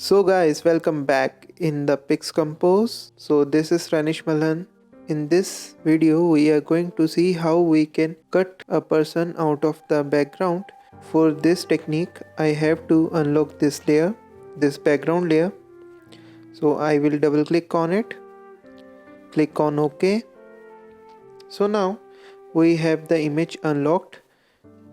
So guys, welcome back in the Pix Compose. So this is Ranish Malhan. In this video we are going to see how we can cut a person out of the background. For this technique I have to unlock this layer, this background layer. So I will double click on it, click on OK. So now we have the image unlocked.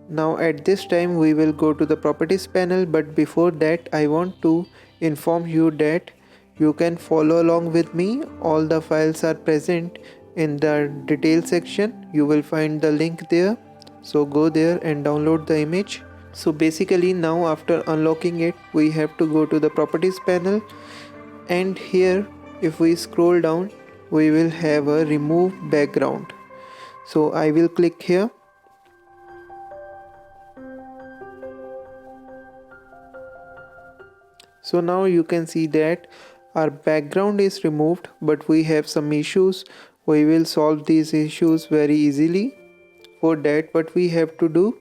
Now at this time we will go to the properties panel, but before that I want to inform you that you can follow along with me. All the files are present in the details section. You will find the link there. So go there and download the image. So basically now after unlocking it, we have to go to the properties panel, and here if we scroll down we will have a remove background. So I will click here. So now you can see that our background is removed, but we have some issues. We will solve these issues very easily. For that, what we have to do,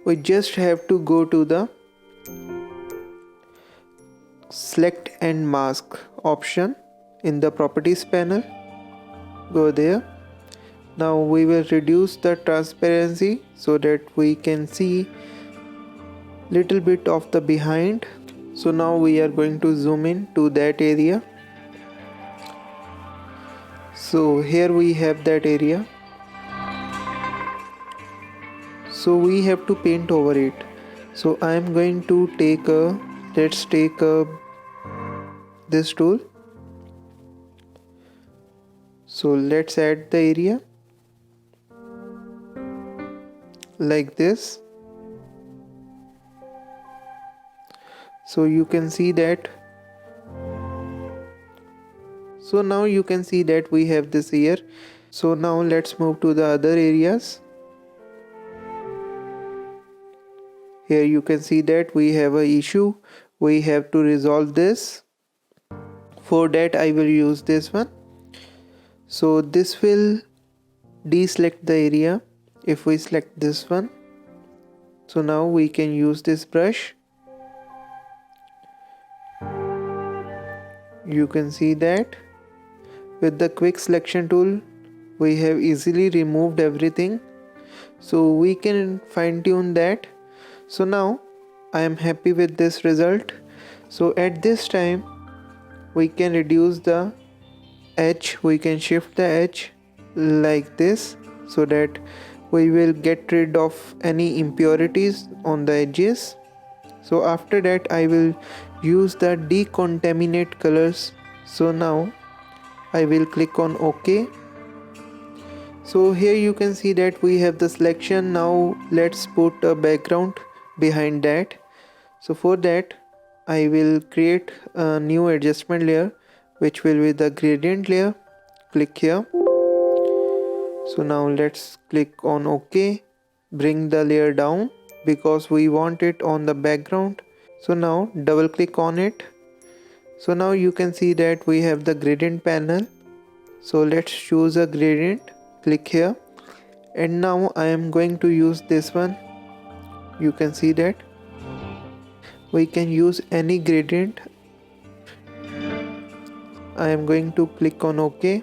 we just have to go to the select and mask option in the properties panel. Go there. Now we will reduce the transparency so that we can see little bit of the behind. So now we are going to zoom in to that area. So here we have that area. So we have to paint over it. So I am going to take let's take this tool. So let's add the area like this. So you can see that. So now you can see that we have this here. So now let's move to the other areas. Here you can see that we have an issue. We have to resolve this. For that I will use this one. So this will deselect the area if we select this one. So now we can use this brush. You can see that with the quick selection tool we have easily removed everything. So we can fine tune that. So now I am happy with this result. So at this time we can reduce the edge. We can shift the edge like this so that we will get rid of any impurities on the edges. So after that I will use the decontaminate colors. So now I will click on OK. So here you can see that we have the selection. Now let's put a background behind that. So for that I will create a new adjustment layer, which will be the gradient layer. Click here. So now let's click on OK. Bring the layer down because we want it on the background. So now double click on it. So now you can see that we have the gradient panel. So let's choose a gradient. Click here. And now I am going to use this one. You can see that we can use any gradient. I am going to click on OK.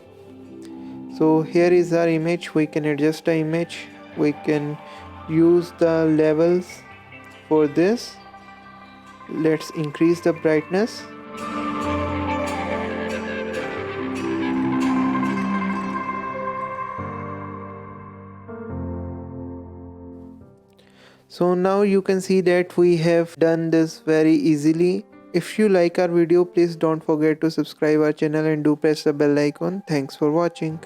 So here is our image. We can adjust the image. We can use the levels for this. Let's increase the brightness. So now you can see that we have done this very easily. If you like our video, please don't forget to subscribe our channel and do press the bell icon. Thanks for watching.